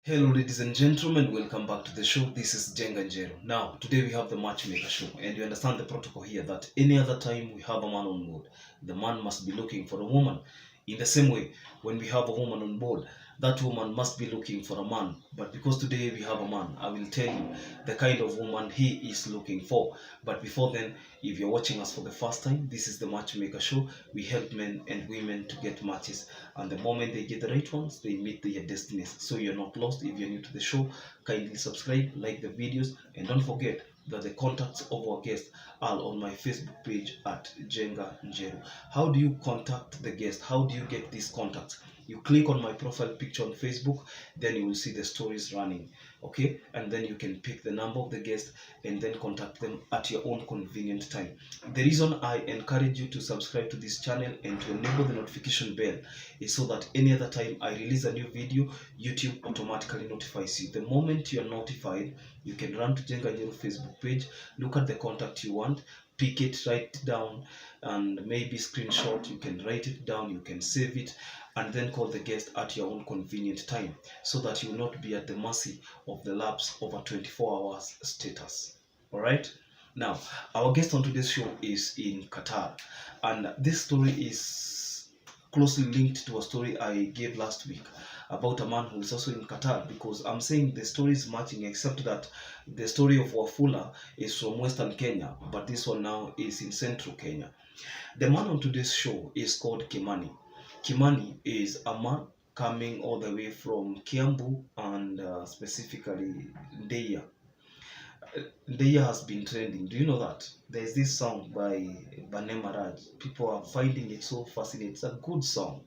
Hello, ladies and gentlemen, welcome back to the show. This is Jenga Njero. Now, today we have the Matchmaker show, and you understand the protocol here that any other time we have a man on board, the man must be looking for a woman. In the same way, when we have a woman on board, that woman must be looking for a man. But because today we have a man, I will tell you the kind of woman he is looking for. But before then, if you're watching us for the first time, this is the Matchmaker show. We help men and women to get matches, and the moment they get the right ones, they meet their destinies. So you're not lost. If you're new to the show, kindly subscribe, like the videos, and don't forget that the contacts of our guests are on my Facebook page at Jenga Njeru. How do you contact the guest? How do you get these contacts? You click on my profile picture on Facebook, then you will see the stories running. Okay, and then you can pick the number of the guest and then contact them at your own convenient time. The reason I encourage you to subscribe to this channel and to enable the notification bell is so that any other time I release a new video, YouTube automatically notifies you. The moment you are notified, you can run to Jenga Njeru Facebook page, look at the contact you want, pick it, write it down, and maybe screenshot. You can write it down, you can save it, and then call the guest at your own convenient time, so that you will not be at the mercy of the lapse of a 24 hours status. All right. Now, our guest on today's show is in Qatar, and this story is closely linked to a story I gave last week about a man who is also in Qatar, because I'm saying the story is matching, except that the story of Wafula is from Western Kenya, but this one now is in Central Kenya. The man on today's show is called Kimani. Kimani is a man coming all the way from Kiambu and specifically Ndeya. Ndeya has been trending. Do you know that? There's this song by Banema Raj. People are finding it so fascinating. It's a good song.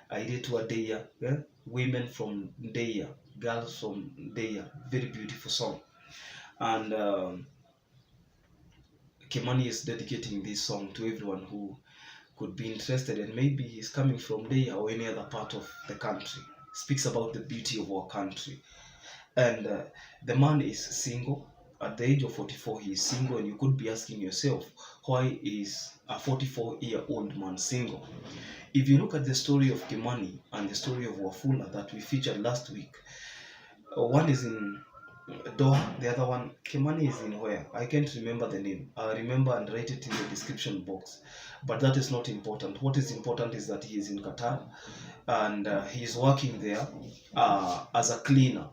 I did to a Ndeya. Yeah? Women from Ndeya, girls from Ndeya. Very beautiful song. And Kimani is dedicating this song to everyone who could be interested, and maybe he's coming from there or any other part of the country. Speaks about the beauty of our country. And the man is single. At the age of 44, he is single, and you could be asking yourself, why is a 44-year-old man single? If you look at the story of Kimani and the story of Wafula that we featured last week, one is in Doha, the other one, Kimani, is in where? I can't remember the name. I'll remember and write it in the description box. But that is not important. What is important is that he is in Qatar, and he is working there as a cleaner,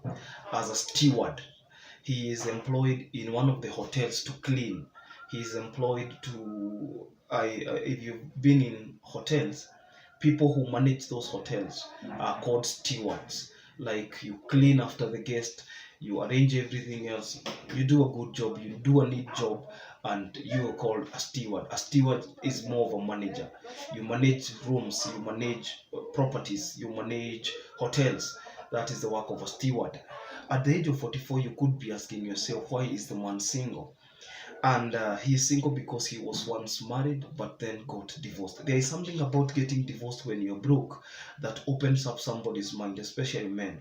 as a steward. He is employed in one of the hotels to clean. He is employed to, if you've been in hotels, people who manage those hotels are called stewards. Like, you clean after the guest, you arrange everything else, you do a good job, you do a neat job, and you are called a steward. A steward is more of a manager. You manage rooms, you manage properties, you manage hotels. That is the work of a steward. At the age of 44, you could be asking yourself, why is the man single? And he is single because he was once married but then got divorced. There is something about getting divorced when you're broke that opens up somebody's mind, especially men.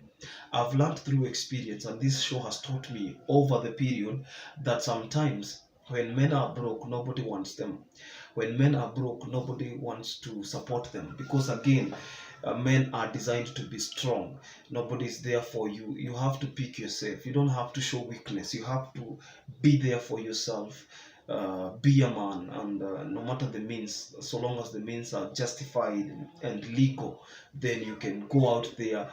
I've learned through experience, and this show has taught me over the period, that sometimes when men are broke, nobody wants them. When men are broke, nobody wants to support them, because again, men are designed to be strong. Nobody's there for you. You have to pick yourself. You don't have to show weakness. You have to be there for yourself. Be a man, and no matter the means, so long as the means are justified and legal, then you can go out there,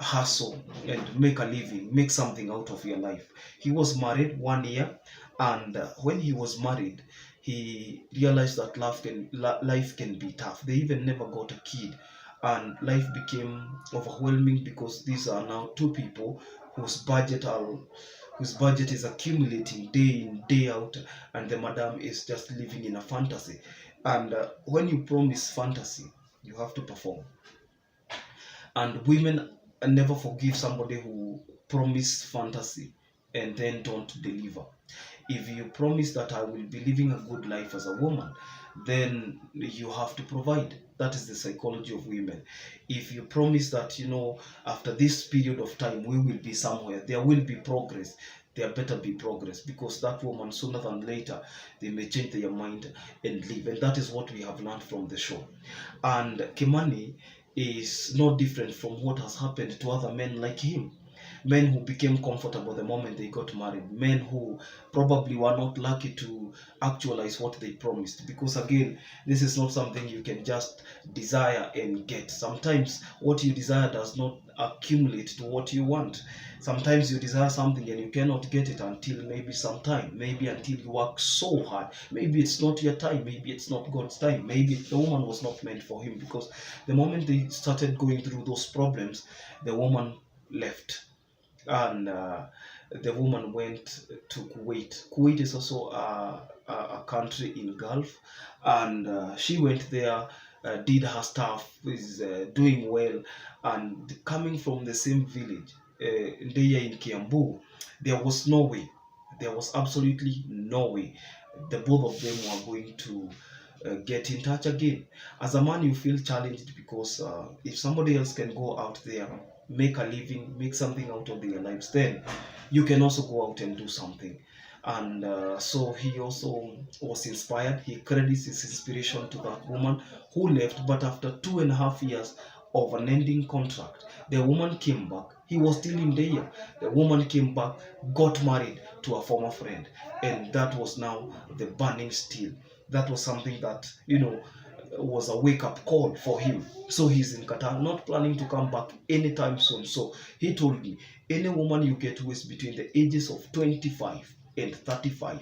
hustle, and make a living, make something out of your life. He was married 1 year, and when he was married, he realized that life can be tough. They even never got a kid, and life became overwhelming, because these are now two people whose budget is accumulating day in, day out, and the madam is just living in a fantasy. And when you promise fantasy, you have to perform. And women never forgive somebody who promise fantasy and then don't deliver. If you promise that I will be living a good life as a woman, then you have to provide. That is the psychology of women. If you promise that, after this period of time, we will be somewhere, there will be progress, there better be progress, because that woman, sooner than later, they may change their mind and leave. And that is what we have learned from the show. And Kimani is no different from what has happened to other men like him. men who became comfortable the moment they got married, men who probably were not lucky to actualize what they promised. Because again, this is not something you can just desire and get. Sometimes what you desire does not accumulate to what you want. Sometimes you desire something and you cannot get it until maybe sometime, maybe until you work so hard. Maybe it's not your time, maybe it's not God's time, maybe the woman was not meant for him, because the moment they started going through those problems, the woman left. And the woman went to Kuwait. Kuwait is also a country in Gulf, and she went there, did her stuff, is doing well, and coming from the same village, there in Kiambu, there was no way, there was absolutely no way the both of them were going to get in touch again. As a man, you feel challenged because if somebody else can go out there, make a living, make something out of their lives, then you can also go out and do something. And so he also was inspired. He credits his inspiration to that woman who left, but after 2.5 years of an ending contract, the woman came back. He was still in there. The woman came back, got married to a former friend, and that was now the burning steel. That was something that, was a wake-up call for him. So he's in Qatar, not planning to come back anytime soon. So he told me, any woman you get who is between the ages of 25 and 35,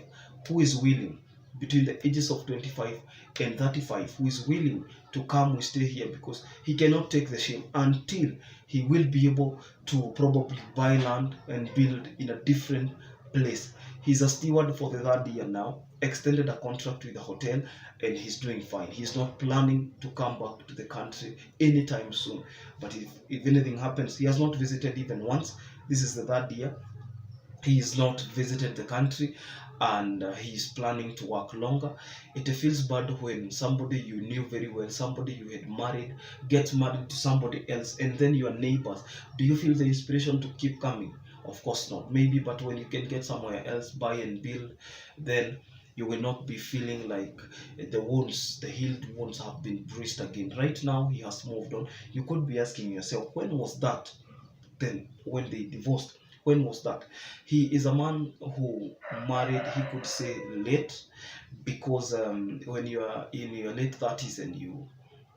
who is willing, between the ages of 25 and 35, who is willing to come, we stay here, because he cannot take the shame until he will be able to probably buy land and build in a different place. He's a steward for the 3rd year now, extended a contract with the hotel, and he's doing fine. He's not planning to come back to the country anytime soon. But if anything happens, he has not visited even once. This is the 3rd year. He has not visited the country, and he is planning to work longer. It feels bad when somebody you knew very well, somebody you had married, gets married to somebody else, and then your neighbors. Do you feel the inspiration to keep coming? Of course not. Maybe, but when you can get somewhere else, buy and build, then you will not be feeling like the wounds, the healed wounds have been bruised again. Right now, he has moved on. You could be asking yourself, when was that? Then, when they divorced, when was that? He is a man who married, he could say, late, because when you are in your late 30s and you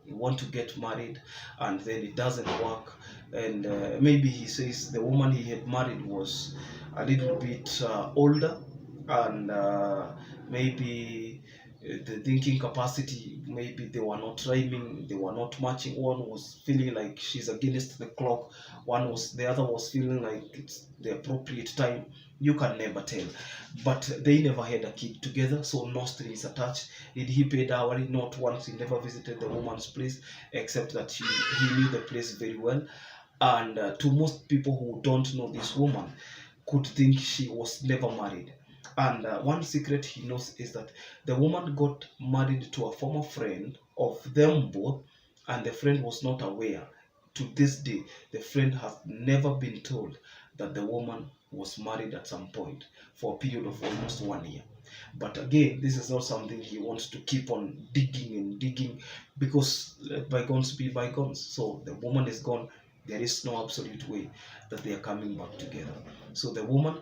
want to get married and then it doesn't work, and maybe he says the woman he had married was a little bit older, and maybe the thinking capacity, maybe they were not rhyming, they were not matching. One was feeling like she's against the clock, the other was feeling like it's the appropriate time. You can never tell. But they never had a kid together, so no strings attached. Did he pay dowry? Not once. He never visited the woman's place, except that he knew the place very well. And to most people who don't know this woman, could think she was never married. And one secret he knows is that the woman got married to a former friend of them both, and the friend was not aware. To this day, the friend has never been told that the woman was married at some point for a period of almost 1 year. But again, this is not something he wants to keep on digging and digging, because let bygones be bygones. So the woman is gone. There is no absolute way that they are coming back together. So the woman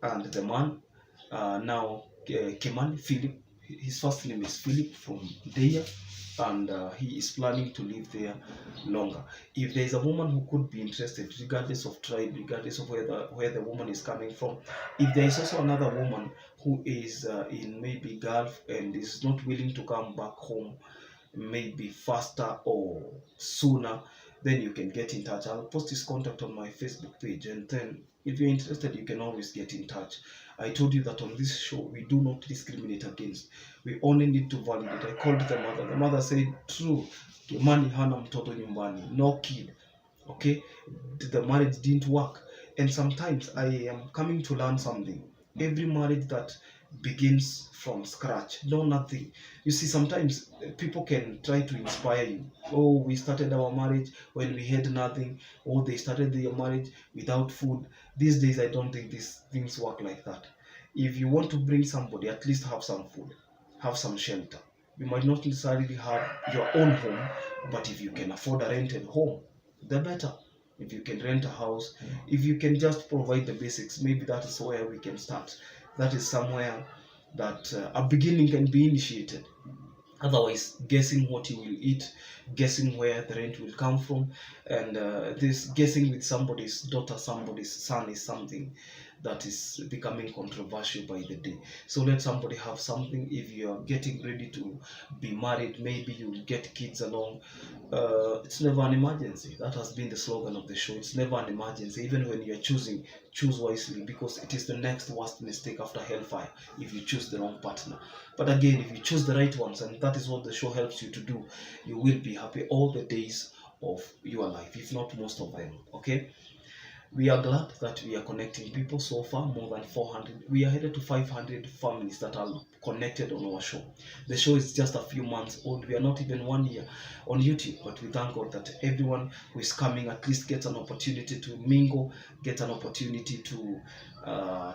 and the man, now Kimani, Philip, his first name is Philip from there, and he is planning to live there longer. If there is a woman who could be interested, regardless of tribe, regardless of where the woman is coming from, if there is also another woman who is in maybe Gulf and is not willing to come back home, maybe faster or sooner, then you can get in touch. I'll post his contact on my Facebook page, and then if you're interested, you can always get in touch. I told you that on this show we do not discriminate against, we only need to validate. I called the mother said, true, Kimani hana mtoto nyumbani, no kid. Okay, the marriage didn't work. And sometimes I am coming to learn something. Every marriage that begins from scratch, no nothing. You see, sometimes people can try to inspire you. Oh, we started our marriage when we had nothing. Oh, they started their marriage without food. These days, I don't think these things work like that. If you want to bring somebody, at least have some food, have some shelter. You might not necessarily have your own home, but if you can afford a rented home, the better. if you can rent a house, if you can just provide the basics, maybe that is where we can start. That is somewhere that a beginning can be initiated. Otherwise, guessing what you will eat, guessing where the rent will come from, and this guessing with somebody's daughter, somebody's son is something that is becoming controversial by the day. So let somebody have something. If you are getting ready to be married, maybe you'll get kids along. It's never an emergency. That has been the slogan of the show. It's never an emergency. Even when you're choosing, choose wisely, because it is the next worst mistake after hellfire if you choose the wrong partner. But again, if you choose the right ones, and that is what the show helps you to do, you will be happy all the days of your life, if not most of them. Okay, we are glad that we are connecting people so far, more than 400. We are headed to 500 families that are connected on our show. The show is just a few months old. We are not even 1 year on YouTube, but we thank God that everyone who is coming at least gets an opportunity to mingle, gets an opportunity to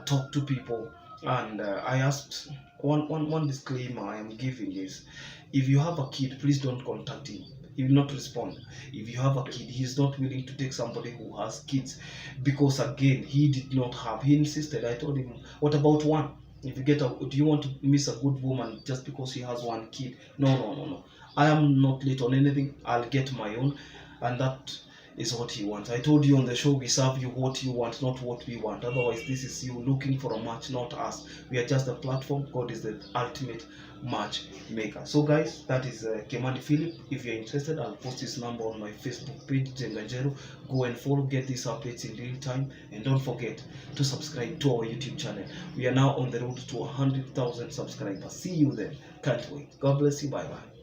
talk to people. And I asked, one disclaimer I am giving is, if you have a kid, please don't contact him. He will not respond. If you have a kid, he is not willing to take somebody who has kids, because again, he did not have. He insisted. I told him, what about one? If you get a, do you want to miss a good woman just because he has one kid? No. I am not late on anything. I'll get my own, and that is what he wants. I told you on the show, we serve you what you want, not what we want. Otherwise, this is you looking for a match, not us. We are just a platform. God is the ultimate match maker. So guys, that is Kimani Philip. If you're interested, I'll post his number on my Facebook page, Jenganjero. Go and follow, get these updates in real time, and don't forget to subscribe to our YouTube channel. We are now on the road to 100,000 subscribers. See you then. Can't wait. God bless you. Bye bye.